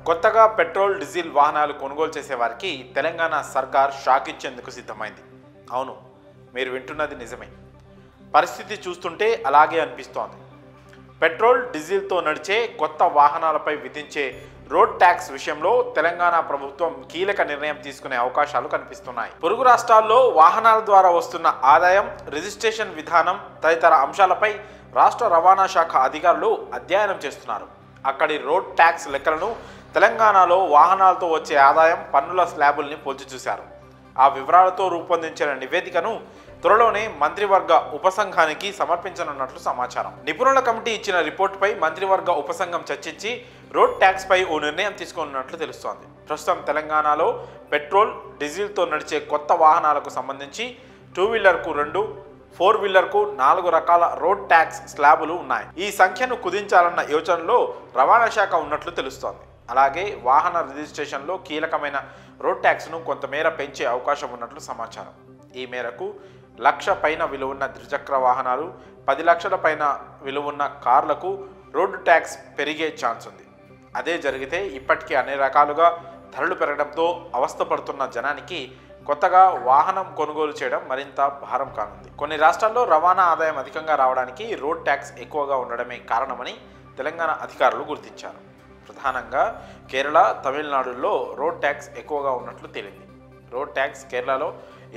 కొత్తగా petrol diesel వాహనాలు కొనుగోలు చేసే వారికి తెలంగాణ సర్కార్ షాక్ ఇచ్చేందుకు సిద్ధమైంది. అవును, మీరు వింటున్నది నిజమే. పరిస్థితి చూస్తుంటే అలాగే అనిపిస్తోంది. పెట్రోల్ డీజిల్తో నడిచే కొత్త వాహనాలపై విధించే రోడ్ ట్యాక్స్ విషయంలో తెలంగాణ ప్రభుత్వం కీలక నిర్ణయం తీసుకునే అవకాశాలు కనిపిస్తున్నాయి. పొరుగు రాష్ట్రాల్లో వాహనాల ద్వారా వస్తున్న ఆదాయం, రిజిస్ట్రేషన్ విధానం తదితర అంశాలపై రాష్ట్ర రవాణా శాఖ అధికారులు అధ్యయనం చేస్తున్నారు. అక్కడి రోడ్ ట్యాక్స్ లెక్కలను తెలంగాణలో వాహనాలతో వచ్చే ఆదాయం, పన్నుల స్లాబుల్ని పోల్చి చూశారు. ఆ వివరాలతో రూపొందించిన నివేదికను త్వరలోనే మంత్రివర్గ ఉపసంఘానికి సమర్పించనున్నట్లు సమాచారం. నిపుణుల కమిటీ ఇచ్చిన రిపోర్టుపై మంత్రివర్గ ఉపసంఘం చర్చించి రోడ్ ట్యాక్స్ పై ఓ నిర్ణయం తీసుకున్నట్లు తెలుస్తోంది. ప్రస్తుతం తెలంగాణలో పెట్రోల్, డీజిల్తో నడిచే కొత్త వాహనాలకు సంబంధించి 2 వీలర్కు 2, 4 వీలర్కు 4 రకాల రోడ్ ట్యాక్స్ స్లాబులు ఉన్నాయి. ఈ సంఖ్యను కుదించాలన్న యోచనలో రవాణా శాఖ ఉన్నట్లు తెలుస్తోంది. అలాగే వాహన రిజిస్ట్రేషన్లో కీలకమైన రోడ్ ట్యాక్స్ను కొంతమేర పెంచే అవకాశం ఉన్నట్లు సమాచారం. ఈ మేరకు 1,00,000 పైన విలువన్న ద్విచక్ర వాహనాలు, 10 లక్షల పైన విలువన్న కార్లకు రోడ్డు ట్యాక్స్ పెరిగే ఛాన్స్ ఉంది. అదే జరిగితే ఇప్పటికీ అన్ని రకాలుగా ధరలు పెరగడంతో అవస్థపడుతున్న జనానికి కొత్తగా వాహనం కొనుగోలు చేయడం మరింత భారం కానుంది. కొన్ని రాష్ట్రాల్లో రవాణా ఆదాయం అధికంగా రావడానికి రోడ్ ట్యాక్స్ ఎక్కువగా ఉండడమే కారణమని తెలంగాణ అధికారులు గుర్తించారు. ప్రధానంగా కేరళ, తమిళనాడులో రోడ్ ట్యాక్స్ ఎక్కువగా ఉన్నట్లు తేలింది. రోడ్ ట్యాక్స్ కేరళలో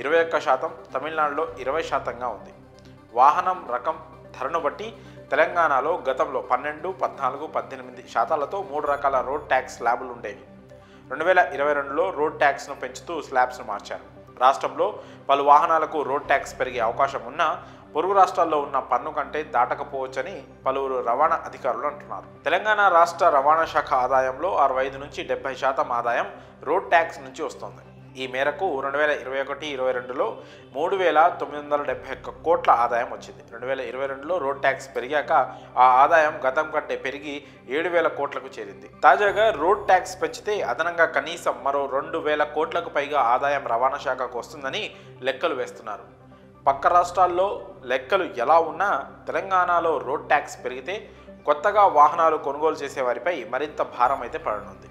21%, తమిళనాడులో 20%గా ఉంది. వాహనం రకం, ధరను బట్టి తెలంగాణలో గతంలో 12, 14, 18% 3 రకాల రోడ్ ట్యాక్స్ స్లాబులు ఉండేవి. 2022లో రోడ్ ట్యాక్స్ను పెంచుతూ స్లాబ్స్ను మార్చారు. రాష్ట్రంలో పలు వాహనాలకు రోడ్ ట్యాక్స్ పెరిగే అవకాశం ఉన్నా పొరుగు రాష్ట్రాల్లో ఉన్న పన్ను కంటే దాటకపోవచ్చని పలువురు రవాణా అధికారులు అంటున్నారు. తెలంగాణ రాష్ట్ర రవాణా శాఖ ఆదాయంలో 65 నుంచి 70% ఆదాయం రోడ్ ట్యాక్స్ నుంచి వస్తోంది. ఈ మేరకు 2021-22లో 3,971 కోట్ల ఆదాయం వచ్చింది. 2022లో రోడ్ ట్యాక్స్ పెరిగాక ఆ ఆదాయం గతం కంటే పెరిగి 7,000 కోట్లకు చేరింది. తాజాగా రోడ్ ట్యాక్స్ పెంచితే అదనంగా కనీసం మరో 2,000 కోట్లకు పైగా ఆదాయం రవాణా శాఖకు వస్తుందని లెక్కలు వేస్తున్నారు. పక్క రాష్ట్రాల్లో లెక్కలు ఎలా ఉన్నా తెలంగాణలో రోడ్ ట్యాక్స్ పెరిగితే కొత్తగా వాహనాలు కొనుగోలు చేసే వారిపై మరింత భారం అయితే పడనుంది.